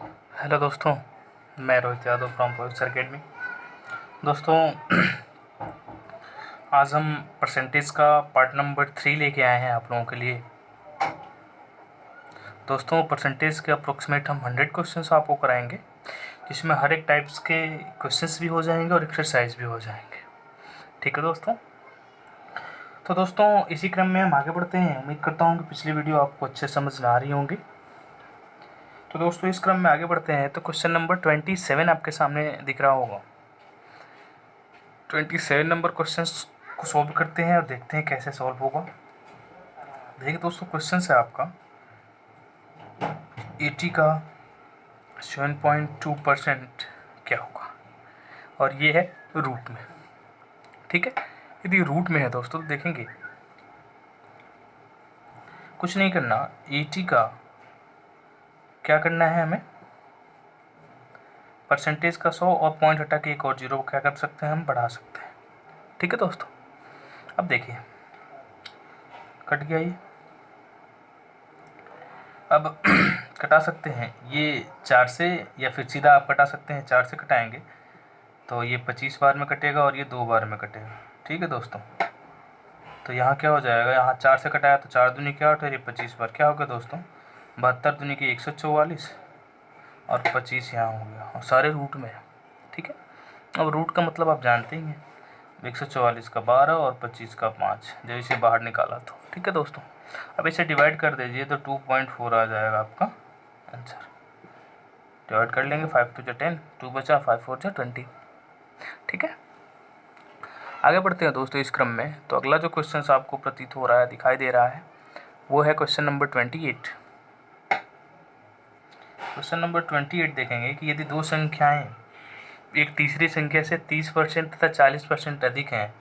Hello दोस्तों, मैं Rohit Yadav from professor academy. दोस्तों, आज हम परसेंटेज का पार्ट नंबर 3 लेके आए हैं आप लोगों के लिए। दोस्तों, परसेंटेज के अप्रोक्सीमेट हम 100 क्वेश्चंस आपको कराएंगे, जिसमें हर एक टाइप्स के क्वेश्चंस भी हो जाएंगे और एक्सरसाइज भी हो जाएंगे। ठीक है दोस्तों। तो दोस्तों, इसी क्रम में हम आगे बढ़ते हैं। उम्मीद करता हूँ कि पिछली वीडियो आपको अच्छे समझ में आ रही होंगी। तो दोस्तों, इस क्रम में आगे बढ़ते हैं। तो क्वेश्चन नंबर 27 आपके सामने दिख रहा होगा। 27 नंबर क्वेश्चन को सॉल्व करते हैं और देखते हैं कैसे सॉल्व होगा। देखिए दोस्तों, क्वेश्चन है आपका 80 का 7.2% क्या होगा, और ये है रूट में। ठीक है, यदि रूट में है दोस्तों तो देखेंगे कुछ नहीं करना। 80 का क्या करना है हमें, परसेंटेज का 100 और पॉइंट हटा के एक और जीरो को क्या कर सकते हैं, हम बढ़ा सकते हैं। ठीक है दोस्तों, अब देखिए कट गया ये। अब कटा सकते हैं ये 4 से, या फिर सीधा आप कटा सकते हैं 4 से कटाएंगे तो ये 25 बार में कटेगा और ये 2 बार में कटेगा। ठीक है दोस्तों, तो यहाँ क्या हो जाएगा, यहाँ 4 से कटाया तो 4 दूनी क्या 8 और ये 25 बार क्या हो गया दोस्तों, 72 दूनी की 144 और 25 यहाँ हो गया, और सारे रूट में है। ठीक है, अब रूट का मतलब आप जानते ही हैं, 144 का 12 और 25 का 5, जब इसे बाहर निकाला तो। ठीक है दोस्तों, अब इसे डिवाइड कर दीजिए तो 2.4 आ जाएगा आपका आंसर। डिवाइड कर लेंगे, 5 2 10, 2 बचा, 5 4 20। ठीक है, आगे बढ़ते हैं दोस्तों इस क्रम में। तो अगला जो क्वेश्चन आपको प्रतीत हो रहा है, दिखाई दे रहा है, वो है क्वेश्चन नंबर 28। क्वेश्चन नंबर 28 देखेंगे कि यदि दो संख्याएं एक तीसरी संख्या से 30% तथा 40% अधिक हैं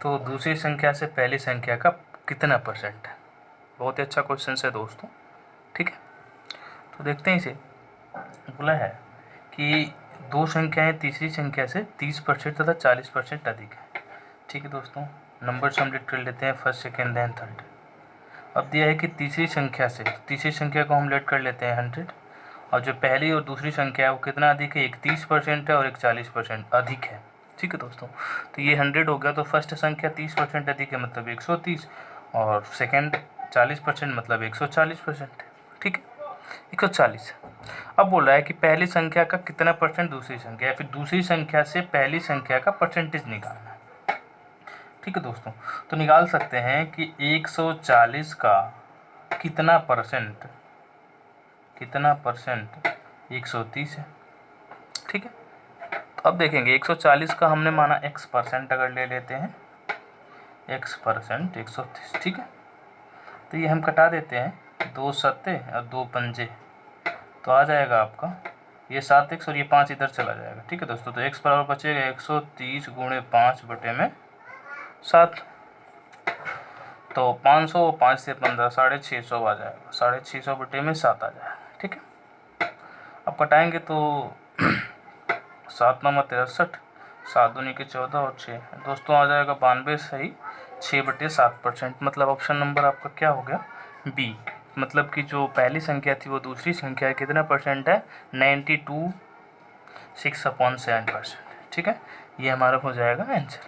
तो दूसरी संख्या से पहली संख्या का कितना परसेंट है। बहुत ही अच्छा क्वेश्चन है दोस्तों। ठीक है, तो देखते हैं इसे। बोला है कि दो संख्याएं तीसरी संख्या से 30% तथा 40% अधिक है। ठीक है दोस्तों, नंबर हम लिख कर लेते हैं फर्स्ट सेकेंड देन थर्ड। अब दिया है कि तीसरी संख्या से, तीसरी संख्या को हम लेट कर लेते हैं 100, और जो पहली और दूसरी संख्या है वो कितना अधिक है, एक 30% है और एक 40% अधिक है। ठीक है दोस्तों, तो ये 100 हो गया, तो फर्स्ट संख्या 30% अधिक है मतलब 130, और सेकेंड 40% मतलब 140%। ठीक है, 140। अब बोल रहा है कि पहली संख्या का कितना परसेंट दूसरी संख्या, या फिर दूसरी संख्या से पहली संख्या का परसेंटेज निकालना है। ठीक है दोस्तों, तो निकाल सकते हैं कि 140 का कितना परसेंट 130 है। ठीक है, तो अब देखेंगे 140 का हमने माना x% अगर ले लेते हैं, x% 130। ठीक है, तो ये हम कटा देते हैं, 2 सत्ते और 2 पंजे, तो आ जाएगा आपका ये 7x और ये 5 इधर चला जाएगा। ठीक है दोस्तों, तो x बराबर बचेगा 130 गुणे 5 बटे में 7, तो 500, 5 से 15 650 आ जाएगा, 650 बटे में 7 आ जाएगा। ठीक है, अब कटाएंगे तो 7 9 63, 7 दूनी के 14 और 6 दोस्तों आ जाएगा 92 सही, 6/7%। मतलब ऑप्शन नंबर आपका क्या हो गया, बी। मतलब कि जो पहली संख्या थी वो दूसरी संख्या कितना परसेंट है, 92.6/7%। ठीक है, ये हमारा हो जाएगा आंसर।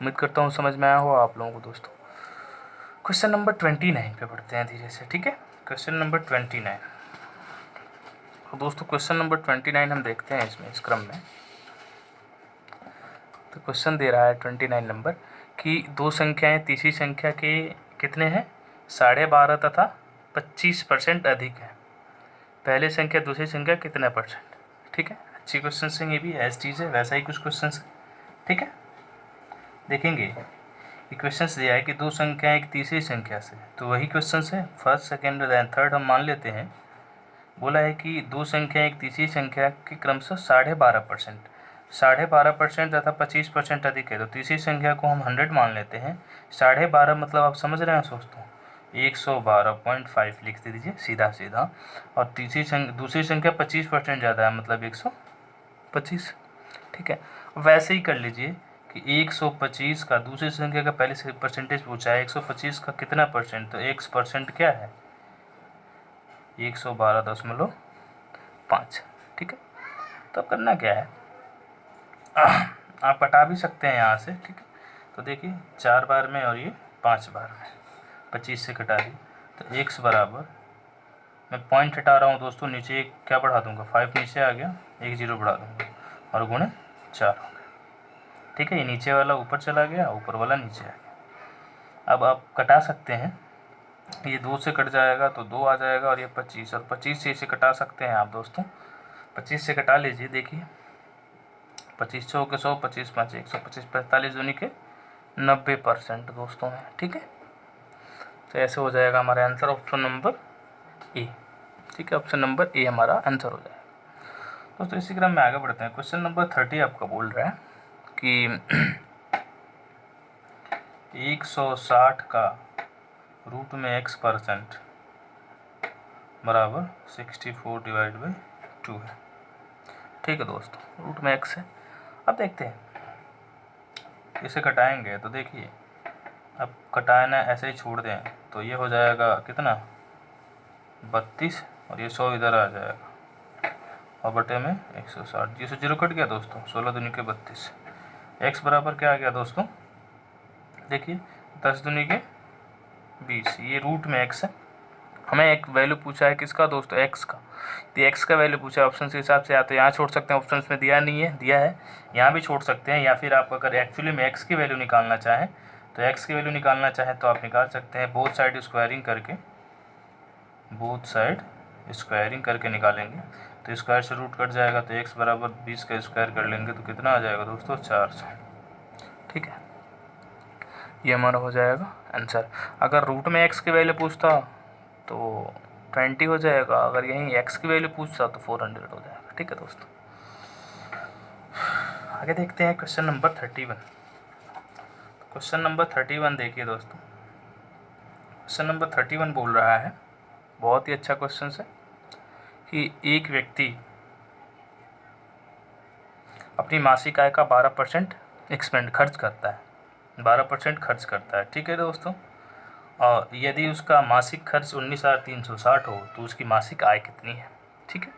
उम्मीद करता हूँ समझ में आया हो आप लोगों को दोस्तों। क्वेश्चन नंबर 29 पे बढ़ते हैं धीरे से। ठीक है, क्वेश्चन नंबर 29। तो दोस्तों क्वेश्चन नंबर 29 हम देखते हैं इसमें, इस क्रम में। तो क्वेश्चन दे रहा है 29 नंबर कि दो संख्याएं तीसरी संख्या के कितने हैं, 12.5 तथा 25% अधिक है, पहले संख्या दूसरी संख्या कितना परसेंट। ठीक है, अच्छी क्वेश्चन है, ये भी एज चीज़ है वैसा ही कुछ क्वेश्चन है। ठीक है, देखेंगे क्वेश्चंस दिया है कि दो संख्याएं एक तीसरी संख्या से, तो वही क्वेश्चंस है, फर्स्ट सेकेंड देन थर्ड हम मान लेते हैं। बोला है कि दो संख्याएं एक तीसरी संख्या के क्रम से 12.5% तथा 25% अधिक है, तो तीसरी संख्या को हम 100 मान लेते हैं। 12.5 मतलब आप समझ रहे हैं दोस्तों, 112.5 लिख दीजिए सीधा सीधा, और दूसरी संख्या 25% ज़्यादा है मतलब 125। ठीक है, वैसे ही कर लीजिए कि 125 का दूसरी संख्या का पहले से परसेंटेज पूछा है, 125 का कितना परसेंट, तो 1% क्या है, 112.5 5। ठीक है, तो अब करना क्या है, आप कटा भी सकते हैं यहाँ से। ठीक है, तो देखिए 4 बार में और ये 5 बार में 25 से कटा दी, तो x बराबर, मैं पॉइंट हटा रहा हूँ दोस्तों, नीचे एक क्या बढ़ा दूंगा, 5 नीचे आ गया, एक 0 बढ़ा दूंगा और गुणे 4 हो गया। ठीक है, ये नीचे वाला ऊपर चला गया, ऊपर वाला नीचे आ गया। अब आप कटा सकते हैं, ये 2 से कट जाएगा तो 2 आ जाएगा और ये 25, और 25 से इसे कटा सकते हैं आप दोस्तों, 25 से कटा लीजिए। देखिए 25 चौके 100, 25 5 125, 45 दूनी के 90% दोस्तों है। ठीक है, तो ऐसे हो जाएगा हमारा आंसर ऑप्शन नंबर ए। ठीक है, ऑप्शन नंबर ए हमारा आंसर हो जाएगा दोस्तों। इसी क्रम में आगे बढ़ते हैं। क्वेश्चन नंबर 30 आपका बोल रहा है कि 160 का रूट में x% बराबर 64/2 है। ठीक है दोस्तों, रूट में x है। अब देखते हैं, इसे कटाएंगे तो देखिए, अब कटाना ऐसे ही छोड़ दें तो ये हो जाएगा कितना, 32, और ये 100 इधर आ जाएगा और बटे में 160, ये से 0 कट गया दोस्तों, 16 दूनी के 32। x बराबर क्या आ गया दोस्तों, देखिए 10 दूनी के 20, ये रूट में x है। हमें एक वैल्यू पूछा है किसका दोस्तों, x का, तो x का वैल्यू पूछा है ऑप्शन के हिसाब से, या तो यहाँ छोड़ सकते हैं, ऑप्शन में दिया नहीं है, दिया है, यहाँ भी छोड़ सकते हैं, या फिर आप अगर एक्चुअली में x की वैल्यू निकालना चाहें तो x की वैल्यू निकालना चाहें तो आप निकाल सकते हैं, बोथ साइड स्क्वायरिंग करके निकालेंगे तो स्क्वायर से रूट कट जाएगा, तो x बराबर 20 का स्क्वायर कर लेंगे तो कितना आ जाएगा दोस्तों, 400। ठीक है, ये हमारा हो जाएगा आंसर। अगर रूट में x की वैल्यू पूछता तो 20 हो जाएगा, अगर यहीं x की वैल्यू पूछता तो 400 हो जाएगा। ठीक है दोस्तों, आगे देखते हैं क्वेश्चन नंबर 31। क्वेश्चन नंबर 31 देखिए दोस्तों, क्वेश्चन नंबर 31 बोल रहा है, बहुत ही अच्छा क्वेश्चन है, कि एक व्यक्ति अपनी मासिक आय का 12% खर्च करता है, 12% खर्च करता है। ठीक है दोस्तों, और यदि उसका मासिक खर्च 19,360 हो तो उसकी मासिक आय कितनी है। ठीक है,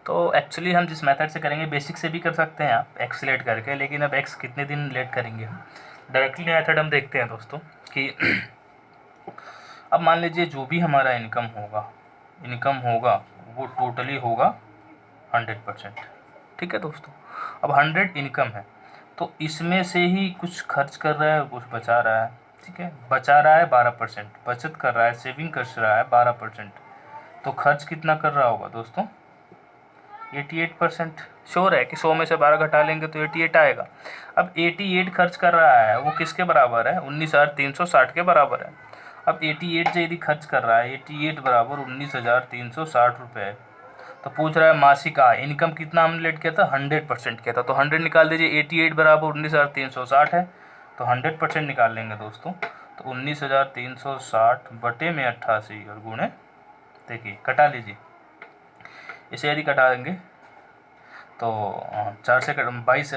तो एक्चुअली हम जिस मेथड से करेंगे, बेसिक से भी कर सकते हैं आप एक्स लेट करके, लेकिन अब एक्स कितने दिन लेट करेंगे हम, डायरेक्टली मेथड हम देखते हैं दोस्तों कि अब मान लीजिए जो भी हमारा इनकम होगा वो टोटली होगा 100%। ठीक है दोस्तों, अब 100 इनकम है तो इसमें से ही कुछ खर्च कर रहा है और कुछ बचा रहा है। ठीक है, बचा रहा है 12%, बचत कर रहा है, सेविंग कर रहा है 12%, तो खर्च कितना कर रहा होगा दोस्तों, 88%। श्योर है कि 100 में से 12 घटा लेंगे तो 88 आएगा। अब 88 खर्च कर रहा है, वो किसके बराबर है, 19,360 के बराबर है। अब 88 से यदि खर्च कर रहा है, 88 बराबर 19,360 रुपये, तो पूछ रहा है मासिक आय, इनकम कितना हमने लेट किया था, 100% किया था, तो 100 निकाल दीजिए, 88 बराबर 19,360 है, तो 100% निकाल लेंगे दोस्तों, तो 19,360 बटे में 88 और गुणे, देखिए कटा लीजिए, इसे यदि कटा देंगे तो 4 से 22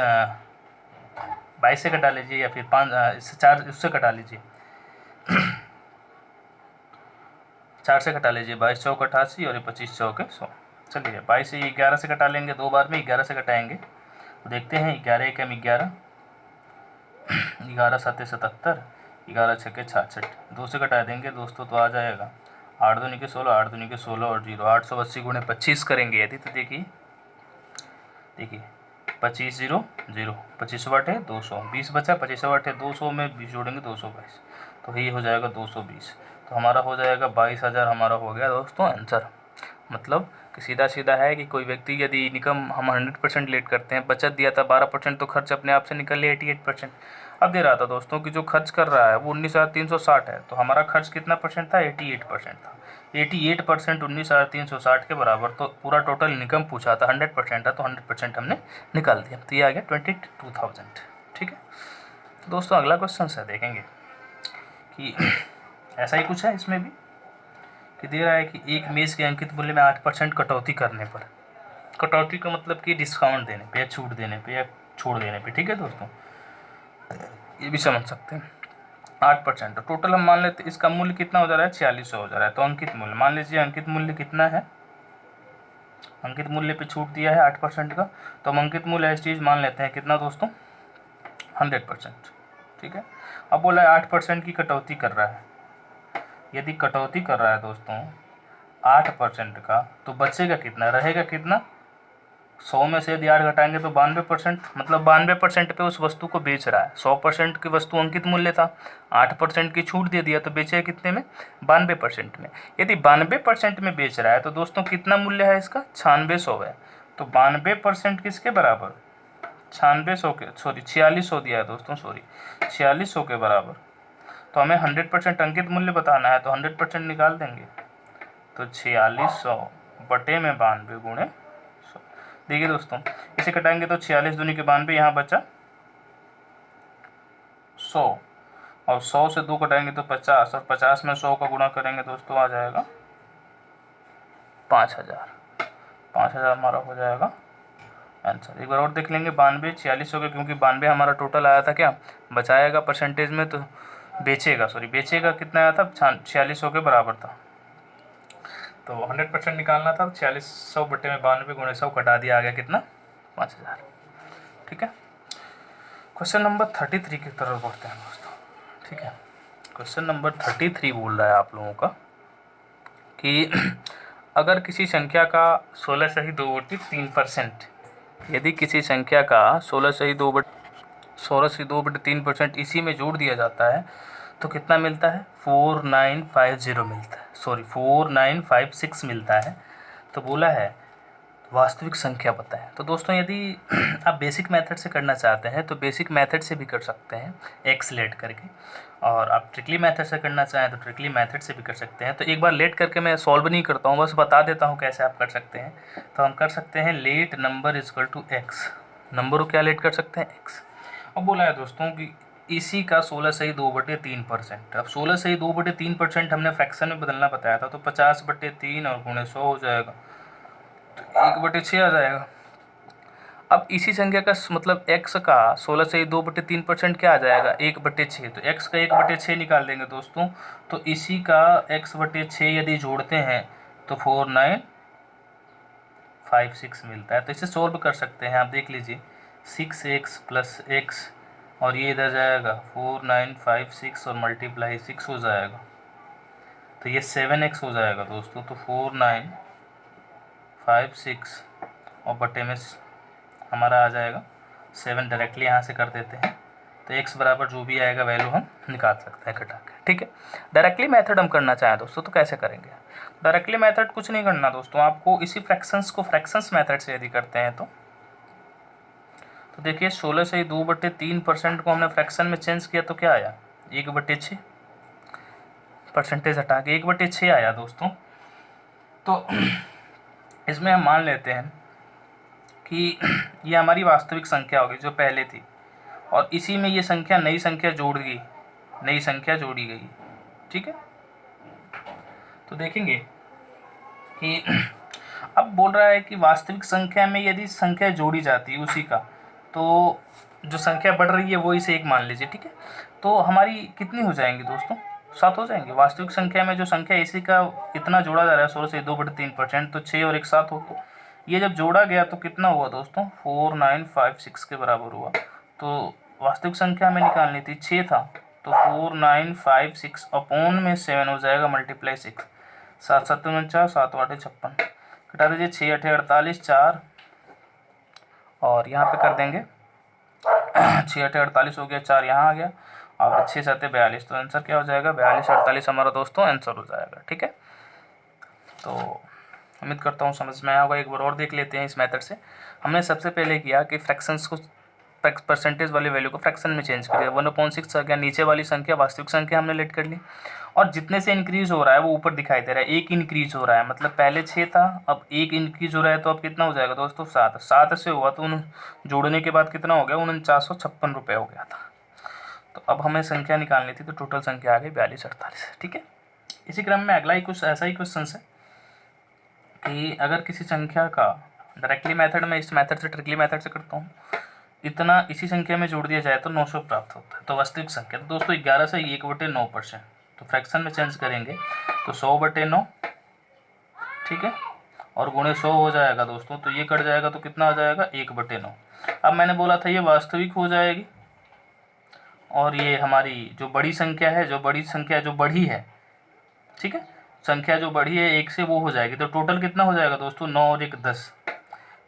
से कटा लीजिए, या फिर 5 इससे 4 उससे कटा लीजिए 4 से कटा लीजिए, 22 चौक 88 और 25 चौक 100। चलिए 22 से 11 से कटा लेंगे, 2 बार में 11 से कटाएंगे तो देखते हैं, 11 एक 11, 11 7 77, 11 6 66, 2 से कटा देंगे दोस्तों तो आ जाएगा 8 दूनी के 16, 8 दूनी के 16 और 0, 880 गुणे 25 करेंगे यदि, तो देखिए 25 0 0, 25 बटे 200, 20 बचा, 25 बटे 200 में 20 जोड़ेंगे 222, तो ये हो जाएगा 220, तो हमारा हो जाएगा 22,000 हमारा हो गया दोस्तों आंसर। मतलब कि सीधा सीधा है कि कोई व्यक्ति यदि इनकम हम 100% लेट करते हैं, बचत दिया था 12%, तो खर्च अपने आप से निकल लिया 88%। अब दे रहा था दोस्तों कि जो खर्च कर रहा है वो 19,360 है, तो हमारा खर्च कितना परसेंट था, 88% था। 88% 19,360 के बराबर, तो पूरा टोटल इनकम पूछा था, 100% था, तो 100% हमने निकाल दिया, तो ये आ गया 22,000। ठीक है दोस्तों, अगला क्वेश्चन से देखेंगे कि ऐसा ही कुछ है इसमें भी, कि दे रहा है कि एक मेज़ के अंकित मूल्य में 8% कटौती करने पर, कटौती का मतलब कि डिस्काउंट देने पे या छूट देने पे या छोड़ देने पे। ठीक है दोस्तों, ये भी समझ सकते हैं, 8%, तो टोटल हम मान लेते इसका मूल्य कितना हो जा रहा है, 4600 हो जा रहा है, तो अंकित मूल्य मान लीजिए, अंकित मूल्य कितना है, अंकित मूल्य पे छूट दिया है 8% का, तो हम अंकित मूल्य एज चीज मान लेते हैं कितना दोस्तों, 100%। ठीक है, अब बोला है 8% की कटौती कर रहा है। यदि कटौती कर रहा है दोस्तों 8% का, तो बचेगा कितना, रहेगा कितना, 100 में से यदि 8 घटाएंगे तो 92%, मतलब 92% पे उस वस्तु को बेच रहा है। 100% की वस्तु अंकित मूल्य था, 8% की छूट दे दिया तो बेचेगा कितने में, 92% में। यदि 92% में बेच रहा है तो दोस्तों कितना मूल्य है इसका, 9600 है। तो 92% किसके बराबर, 9600 के, सॉरी 4600 दिया है दोस्तों, सॉरी 4600 के बराबर। तो हमें 100% अंकित मूल्य बताना है, तो 100% निकाल देंगे, तो 4600 बटे में 92 गुणे 100। देखिए दोस्तों, इसे कटाएंगे तो 46 दूनी के 92, यहाँ बचा 100, और 100 से 2 कटाएंगे तो 50, और 50 में 100 का गुणा करेंगे दोस्तों आ जाएगा 5000। 5000 हमारा हो जाएगा आंसर। एक बार और देख लेंगे, 92 4600 के, क्योंकि 92 हमारा टोटल आया था, क्या बचाएगा परसेंटेज में, तो बेचेगा, सॉरी बेचेगा कितना आया था, 4600 के बराबर था। तो 100% निकालना था, 4600 बटे में 92 गुणे 100 कटा दिया, आ गया कितना, 5000। ठीक है, क्वेश्चन नंबर 33 की तरफ बढ़ते हैं दोस्तों। ठीक है, क्वेश्चन नंबर 33 बोल रहा है आप लोगों का कि अगर किसी संख्या का 16/2/3%, यदि किसी संख्या का 16/2/3% इसी में जोड़ दिया जाता है तो कितना मिलता है, 4950 मिलता है, सॉरी 4956 मिलता है। तो बोला है वास्तविक संख्या बताएं। तो दोस्तों यदि आप बेसिक मेथड से करना चाहते हैं तो बेसिक मेथड से भी कर सकते हैं एक्स लेट करके, और आप ट्रिकली मेथड से करना चाहें तो ट्रिकली मेथड से भी कर सकते हैं। तो एक बार लेट करके मैं सॉल्व नहीं करता हूँ, बस बता देता हूँ कैसे आप कर सकते हैं। तो हम कर सकते हैं let number is equal to x, number को क्या लेट कर सकते हैं, एक्स। अब बोला है दोस्तों कि इसी का 16/2/3%। अब 16/2/3% हमने फ्रैक्शन में बदलना बताया था, तो 50/3 और गुणे 100 हो जाएगा, तो 1/6 आ जाएगा। अब इसी संख्या का मतलब x का 16/2/3% क्या आ जाएगा, 1/6। तो x का 1/6 निकाल देंगे दोस्तों, तो इसी का x/6 यदि जोड़ते हैं तो 4956 मिलता है। तो इसे सोल्व कर सकते हैं, आप देख लीजिए 6x + x, और ये इधर जाएगा 4956 और मल्टीप्लाई 6 हो जाएगा, तो ये 7x हो जाएगा दोस्तों। तो 4956 और बटे में हमारा आ जाएगा 7, डायरेक्टली यहाँ से कर देते हैं, तो x बराबर जो भी आएगा वैल्यू हम निकाल सकते हैं घटा के। ठीक है, डायरेक्टली मेथड हम करना चाहें दोस्तों तो कैसे करेंगे, डायरेक्टली मेथड कुछ नहीं करना दोस्तों, आपको इसी फ्रैक्शंस को फ्रैक्शंस मेथड से यदि करते हैं तो देखिए 16/2/3% को हमने फ्रैक्शन में चेंज किया तो क्या आया, 1/6, परसेंटेज हटा के 1/6 आया दोस्तों। तो इसमें हम मान लेते हैं कि ये हमारी वास्तविक संख्या होगी जो पहले थी, और इसी में ये संख्या नई संख्या जोड़ी गई। ठीक है, तो देखेंगे कि अब बोल रहा है कि वास्तविक संख्या में यदि संख्या जोड़ी जाती है उसी का, तो जो संख्या बढ़ रही है वो इसे 1 मान लीजिए। ठीक है, तो हमारी कितनी हो जाएंगी दोस्तों, 7 हो जाएंगे। वास्तविक संख्या में जो संख्या इसी का इतना जोड़ा जा रहा है 16/2/3%, तो 6 और 1 7 हो, तो ये जब जोड़ा गया तो कितना हुआ दोस्तों, 4956 के बराबर हुआ। तो वास्तविक संख्या हमें निकालनी थी, 6 था, तो 4956 अपॉन में 7 हो जाएगा मल्टीप्लाई 6, 7 7 49, 7 8 56, घटा दीजिए 6 8 48, 4 और यहाँ पे कर देंगे 6 8 48 हो गया, 4 यहाँ आ गया, अब 6 7 42, तो आंसर क्या हो जाएगा, 42 48 हमारा दोस्तों आंसर हो जाएगा। ठीक है, तो उम्मीद करता हूँ समझ में आया होगा। एक बार और देख लेते हैं इस मेथड से। हमने सबसे पहले किया कि फ्रैक्शंस को, परसेंटेज वाली वैल्यू को फ्रैक्शन में चेंज कर दिया, 1/6 आ गया, नीचे वाली संख्या वास्तविक संख्या हमने लेट कर ली, और जितने से इंक्रीज हो रहा है वो ऊपर दिखाई दे रहा है, 1 इंक्रीज हो रहा है, मतलब पहले 6 था अब 1 इंक्रीज हो रहा है, तो अब कितना हो जाएगा दोस्तों, 7। 7 से हुआ तो जोड़ने के बाद कितना हो गया, 4956 रुपये हो गया था। तो अब हमें संख्या निकालनी थी, तो टोटल संख्या आ गई 42 48। ठीक है, इसी क्रम में अगला ही कुछ ऐसा ही क्वेश्चन है कि अगर किसी संख्या का डायरेक्टली मेथड में, इस मेथड से ट्रिकली मेथड से करता हूँ, इतना इसी संख्या में जोड़ दिया जाए तो 900 प्राप्त होता है। तो वास्तविक संख्या तो दोस्तों 11 से 1/9%, तो फ्रैक्शन में चेंज करेंगे तो 100/9, ठीक है, और गुणे 100 हो जाएगा दोस्तों, तो ये कट जाएगा तो कितना आ जाएगा 1/9। अब मैंने बोला था ये वास्तविक हो जाएगी, और ये हमारी जो बड़ी संख्या है, जो बढ़ी है, ठीक है, संख्या जो बढ़ी है 1 से, वो हो जाएगी। तो टोटल कितना हो जाएगा दोस्तों, 9 और 1 10।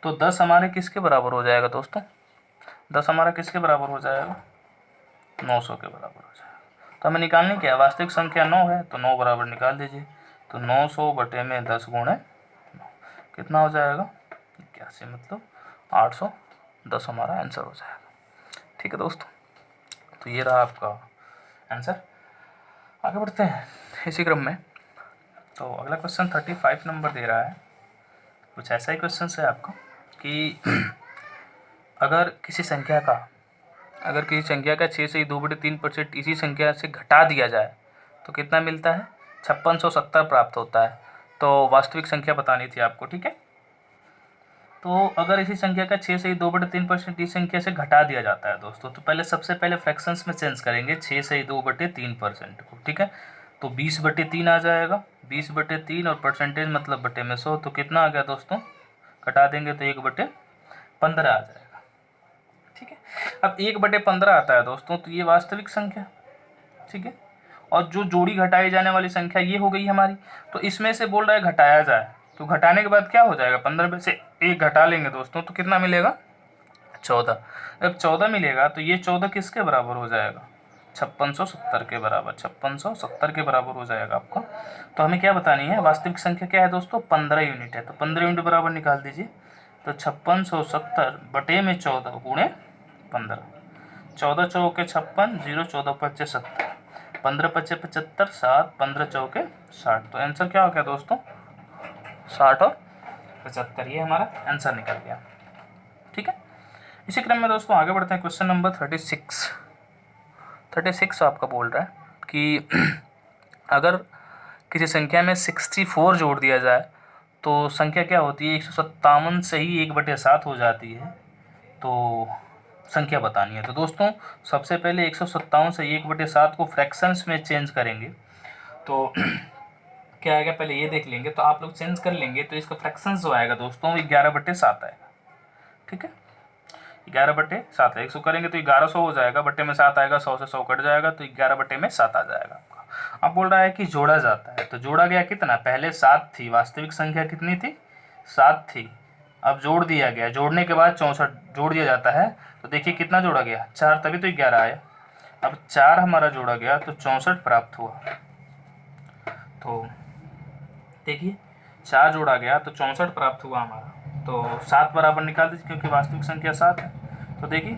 तो 10 हमारे किसके बराबर हो जाएगा दोस्तों, 10 हमारा किसके बराबर हो जाएगा, 900 के बराबर हो जाएगा। तो हमें निकालनी क्या है, वास्तविक संख्या 9 है तो 9 बराबर निकाल दीजिए। तो 900/10 गुणे 9 कितना हो जाएगा 81, मतलब 810 हमारा आंसर हो जाएगा। ठीक है दोस्तों, तो ये रहा आपका आंसर। आगे बढ़ते हैं इसी क्रम में। तो अगला क्वेश्चन 35 नंबर दे रहा है। कुछ ऐसा ही क्वेश्चन है आपका कि अगर किसी संख्या का 6 से 2/3% इसी संख्या से घटा दिया जाए तो कितना मिलता है, 5670 प्राप्त होता है। तो वास्तविक संख्या बतानी थी आपको, ठीक है। तो अगर इसी संख्या का 6 से 2/3% इस संख्या से घटा दिया जाता है दोस्तों, तो पहले सबसे पहले फ्रैक्शंस में चेंज करेंगे 6 से 2/3% को, ठीक है। तो 20/3 आ जाएगा, 20/3 और परसेंटेज मतलब बटे में 100, तो कितना आ गया दोस्तों, घटा देंगे तो 1/15 आ जाएगा, ठीक है। अब 1/15 आता है दोस्तों, तो ये वास्तविक संख्या, ठीक है। और जो जोड़ी घटाई जाने वाली संख्या ये हो गई हमारी। तो इसमें से बोल रहा है घटाया जाए, तो घटाने के बाद क्या हो जाएगा, 15 में से 1 घटा लेंगे दोस्तों, तो कितना मिलेगा 14। जब 14 मिलेगा तो ये 14 किसके बराबर हो जाएगा, 5670 के बराबर, 5670 के बराबर हो जाएगा आपका। तो हमें क्या बतानी है, वास्तविक संख्या क्या है दोस्तों, 15 यूनिट है। तो 15 यूनिट बराबर निकाल दीजिए। तो 5670/14 गुणे 15, 14 चौके 56, 0 14 पच्चे 70, 15 पच्चे 75, 7 15 चौके 60। तो आंसर क्या हो गया दोस्तों, 60 और 75, ये हमारा आंसर निकल गया, ठीक है। इसी क्रम में दोस्तों आगे बढ़ते हैं। क्वेश्चन नंबर 36 आपका बोल रहा है कि अगर किसी संख्या में 64 जोड़ दिया जाए तो संख्या क्या होती है, 157 से ही 1/7 हो जाती है। तो संख्या बतानी है। तो दोस्तों सबसे पहले 157 से 1/7 को फ्रैक्शंस में चेंज करेंगे। तो क्या आएगा पहले ये देख लेंगे। तो आप लोग चेंज कर लेंगे तो इसका फ्रैक्शंस जो आएगा दोस्तों 11/7 आएगा, ठीक है। 11/7 है, 100 करेंगे तो 1100 हो जाएगा, बट्टे में 7 आएगा, 100 से 100 कट जाएगा तो 11/7 आ जाएगा आपका। अब बोल रहा है कि जोड़ा जाता है, तो जोड़ा गया कितना, पहले 7 थी, वास्तविक संख्या कितनी थी 7 थी। अब जोड़ दिया गया, जोड़ने के बाद 64 जोड़ दिया जाता है। तो देखिए कितना जोड़ा गया 4, तभी तो 11 आया। अब 4 हमारा जोड़ा गया तो 64 प्राप्त हुआ। तो देखिए 4 जोड़ा गया तो 64 प्राप्त हुआ हमारा। तो 7 बराबर निकाल दीजिए क्योंकि वास्तविक संख्या 7 है। तो देखिए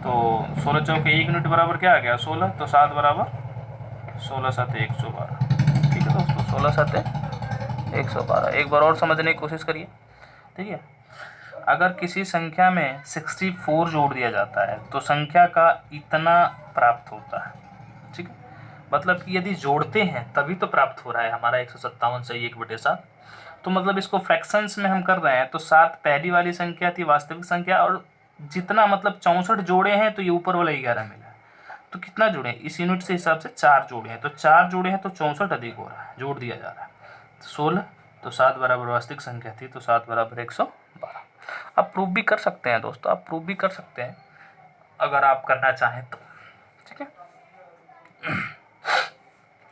तो 16 चौके 1 यूनिट बराबर क्या आ गया 16। तो 7 बराबर 16 7 112, ठीक है दोस्तों, 16 7 112। एक बार और समझने की कोशिश करिए। ठीक है, अगर किसी संख्या में 64 जोड़ दिया जाता है तो संख्या का इतना प्राप्त होता है, ठीक है। मतलब कि यदि जोड़ते हैं तभी तो प्राप्त हो रहा है हमारा 157 से 1/7। तो मतलब इसको फ्रैक्शंस में हम कर रहे हैं। तो 7 पहली वाली संख्या थी वास्तविक संख्या, और जितना मतलब 64 जोड़े हैं तो ये ऊपर वाला 11 मिला है। तो कितना जोड़े इस यूनिट से हिसाब से 4 जोड़े हैं, तो 4 जोड़े हैं तो 64 अधिक हो रहा है, जोड़ दिया जा रहा है 16। तो 7 बराबर वास्तविक संख्या थी, तो 7 बराबर 112। आप प्रूव भी कर सकते हैं दोस्तों, आप प्रूव भी कर सकते हैं अगर आप करना चाहें तो, ठीक है।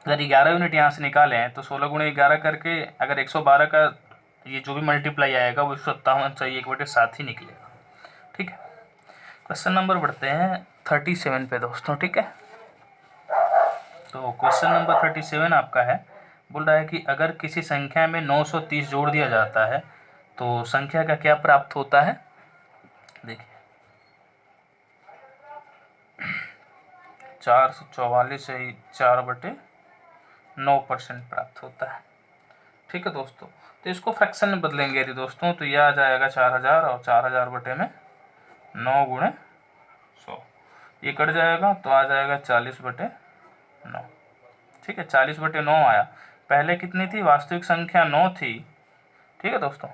अगर 11 यूनिट यहाँ से निकालें तो 16 गुणे 11 करके अगर 112 का ये जो भी मल्टीप्लाई आएगा वो 157 से 1/7 ही निकलेगा, ठीक है। क्वेश्चन नंबर बढ़ते हैं 37 पे दोस्तों, ठीक है। तो क्वेश्चन नंबर 37 आपका है, बोल रहा है कि अगर किसी संख्या में 930 जोड़ दिया जाता है तो संख्या का क्या प्राप्त होता है। देखिए 444 से 4/9% प्राप्त होता है, ठीक है दोस्तों। तो इसको फ्रैक्शन में बदलेंगे यदि दोस्तों, तो यह आ जाएगा 4000 और 4000 बटे में 9 गुणे 100, ये कट जाएगा तो आ जाएगा 40/9, ठीक है। 40/9 आया। पहले कितनी थी वास्तविक संख्या 9 थी, ठीक है दोस्तों।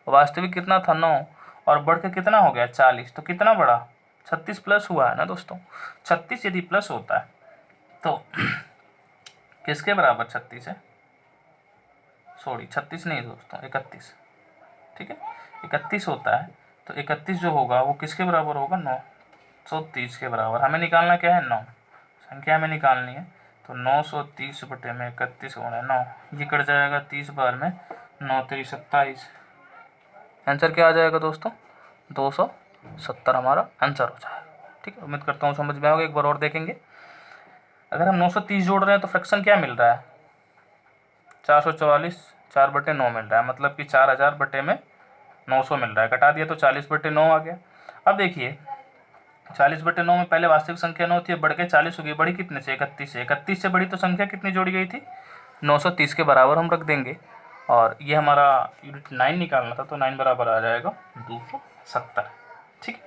वास्तविक कितना था 9, और बढ़ के कितना हो गया 40। तो कितना बढ़ा 36 प्लस हुआ है ना दोस्तों। 36 यदि प्लस होता है तो किसके बराबर 36 है, सॉरी 36 नहीं दोस्तों, 31, ठीक है, 31 होता है। तो 31 जो होगा वो किसके बराबर होगा, 930 के बराबर। हमें निकालना क्या है, 9 संख्या हमें निकालनी है। तो 930 बटे में 31 होना 9, ये कट जाएगा 30 बार में, 9 3 27। आंसर क्या आ जाएगा दोस्तों, 270 हमारा आंसर हो जाएगा। ठीक है, उम्मीद करता हूँ समझ में आओगे। एक बार और देखेंगे, अगर हम 930 जोड़ रहे हैं तो फ्रैक्शन क्या मिल रहा है, 444, 4/9 मिल रहा है, मतलब कि 4000 बटे में 900 मिल रहा है। घटा दिया तो 40/9 आ गया। अब देखिए 40/9 में पहले वास्तविक संख्या 9 थी, बढ़ के 40 हो गई। बड़ी कितने से, 31 से। 31 से बड़ी तो संख्या कितनी जोड़ी गई थी, 930 के बराबर हम रख देंगे। और ये हमारा यूनिट 9 निकालना था, तो 9 बराबर आ जाएगा 270। ठीक है,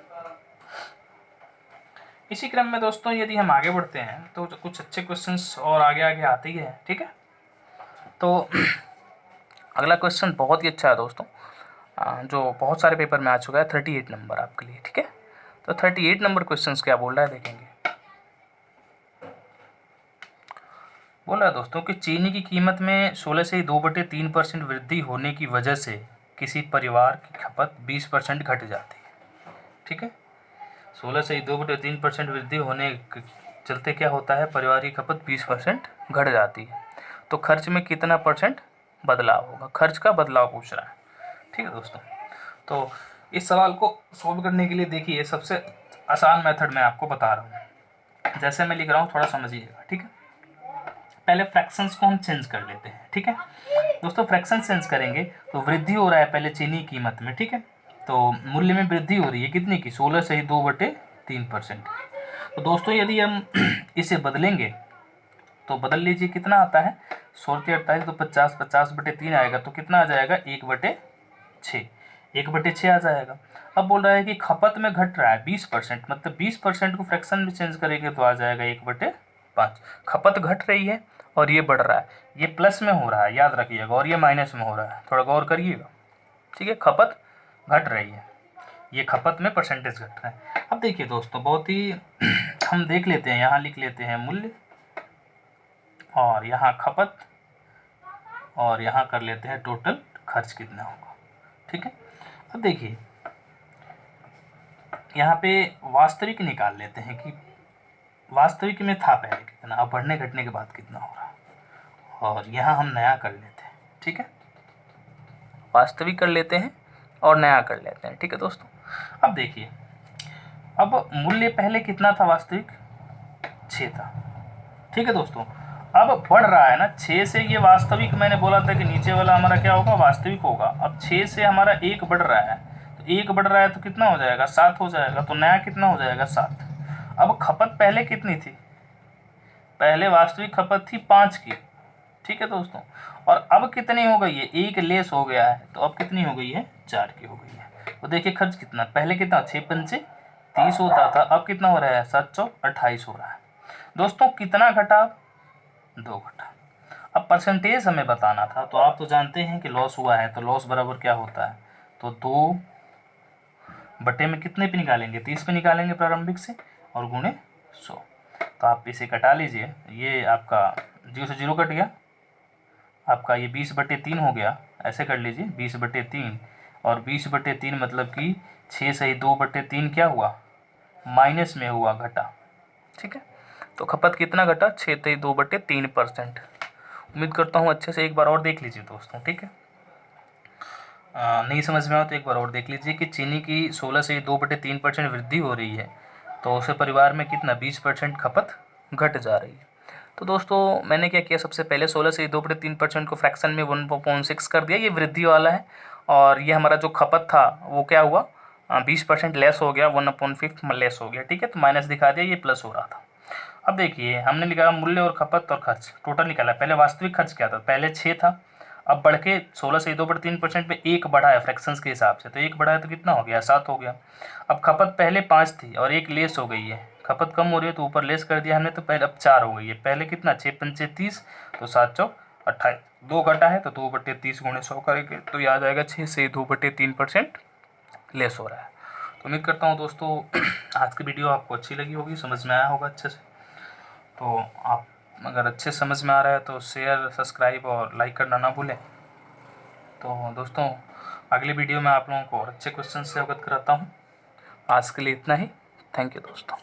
इसी क्रम में दोस्तों यदि हम आगे बढ़ते हैं तो कुछ अच्छे क्वेश्चंस और आगे आगे आते ही हैं। ठीक है, तो अगला क्वेश्चन बहुत ही अच्छा है दोस्तों, जो बहुत सारे पेपर में आ चुका है, 38 नंबर आपके लिए। ठीक है, तो 38 नंबर क्वेश्चंस क्या बोल रहा है देखेंगे। बोल रहा है दोस्तों कि चीनी की कीमत में 16 से 2/3% वृद्धि होने की वजह से किसी परिवार की खपत 20% घट जाती है। ठीक है, 16 से 2/3% वृद्धि होने के चलते क्या होता है, परिवार की खपत 20% घट जाती है। तो खर्च में कितना परसेंट बदलाव होगा, खर्च का बदलाव पूछ रहा है। ठीक है दोस्तों, तो इस सवाल को सॉल्व करने के लिए देखिए सबसे आसान मेथड मैं आपको बता रहा हूँ। जैसे मैं लिख रहा हूँ थोड़ा समझिएगा। ठीक है, पहले फ्रैक्शंस को हम चेंज कर लेते हैं। ठीक है दोस्तों, फ्रैक्शन चेंज करेंगे तो वृद्धि हो रहा है पहले चीनी की कीमत में। ठीक है, तो मूल्य में वृद्धि हो रही है कितनी की, 16 से ही 2/3%। तो दोस्तों यदि हम इसे बदलेंगे तो बदल लीजिए, कितना आता है, 16 48 तो 50, 50/3 आएगा, तो कितना आ जाएगा, 1/6, 1/6 आ जाएगा। अब बोल रहा है कि खपत में घट रहा है 20%, मतलब 20% को फ्रैक्शन में चेंज करेंगे तो आ जाएगा 1/5। खपत घट रही है और ये बढ़ रहा है, ये प्लस में हो रहा है याद रखिएगा, और ये माइनस में हो रहा है, थोड़ा गौर करिएगा। ठीक है, खपत घट रही है, ये खपत में परसेंटेज घट रहा है। अब देखिए दोस्तों बहुत ही हम देख लेते हैं, यहाँ लिख लेते हैं मूल्य, और यहाँ खपत, और यहाँ कर लेते हैं टोटल खर्च कितना होगा। ठीक है, अब देखिए यहाँ पे वास्तविक निकाल लेते हैं कि वास्तविक में था पहले कितना, अब बढ़ने घटने के बाद कितना हो रहा है, और यहाँ हम नया कर लेते हैं। ठीक है, वास्तविक कर लेते हैं और नया कर लेते हैं। ठीक है दोस्तों, अब देखिए, अब मूल्य पहले कितना था, वास्तविक 6 था। ठीक है दोस्तों, अब बढ़ रहा है ना 6 से, ये वास्तविक मैंने बोला था कि नीचे वाला हमारा क्या होगा, वास्तविक होगा। अब 6 से हमारा 1 बढ़ रहा है, तो 1 बढ़ रहा है तो कितना हो जाएगा, 7 हो जाएगा, तो नया कितना हो जाएगा, 7। अब खपत पहले कितनी थी, पहले वास्तविक खपत थी 5 की। ठीक है दोस्तों, और अब कितनी हो गई है, 1 लेस हो गया है, तो अब कितनी हो गई है, 4 की हो गई है। तो देखिए खर्च कितना, पहले कितना 6 पंचे 30 होता था, अब कितना हो रहा है, 7 चौक 28 हो रहा है। दोस्तों कितना घटा, 2 घटा। अब परसेंटेज हमें बताना था, तो आप तो जानते हैं कि लॉस हुआ है, तो लॉस बराबर क्या होता है, तो 2 बटे में कितने पे निकालेंगे, 30 पे निकालेंगे प्रारंभिक से, और गुणे 100। तो आप इसे कटा लीजिए, ये आपका 0 से 0 कट गया, आपका ये 20/3 हो गया, ऐसे कर लीजिए 20/3, और 20/3 मतलब कि 6 से ही 2/3 क्या हुआ, माइनस में हुआ, घटा। ठीक है, तो खपत कितना घटा, 6 से 2/3%। उम्मीद करता हूँ अच्छे से एक बार और देख लीजिए दोस्तों। ठीक है, नहीं समझ में आया तो एक बार और देख लीजिए कि चीनी की 16 से 2/3% वृद्धि हो रही है, तो उसे परिवार में कितना 20% खपत घट जा रही है। तो दोस्तों मैंने क्या किया, सबसे पहले 16 से 2/3% को फ्रैक्शन में 1/6 कर दिया, ये वृद्धि वाला है, और ये हमारा जो खपत था वो क्या हुआ, 20% लेस हो गया, 1/5 लेस हो गया। ठीक है, तो माइनस दिखा दिया, ये प्लस हो रहा था। अब देखिए हमने निकाला मूल्य और खपत और खर्च, टोटल निकाला। पहले वास्तविक खर्च क्या था, पहले 6 था, अब बढ़ के 16 से 2/3% पे 1 बढ़ा है फ्रैक्शंस के हिसाब से, तो 1 बढ़ा है तो कितना हो गया, 7 हो गया। अब खपत पहले 5 थी और 1 लेस हो गई है, खपत कम हो रही है तो ऊपर लेस कर दिया हमने, तो पहले अब 4 हो गई है। पहले कितना 6 पंचे 30, तो 7 चौक 28, 2 घटा है तो 2/30 गुणे 100 करेंगे, तो ये आ जाएगा 6 से 2/3% लेस हो रहा है। तो उम्मीद करता हूँ दोस्तों आज की वीडियो आपको अच्छी लगी होगी, समझ में आया होगा अच्छे से। तो आप अगर अच्छे समझ में आ रहा है तो शेयर, सब्सक्राइब और लाइक करना ना भूलें। तो दोस्तों अगली वीडियो में आप लोगों को और अच्छे क्वेश्चन से अवगत कराता हूँ। आज के लिए इतना ही। थैंक यू दोस्तों।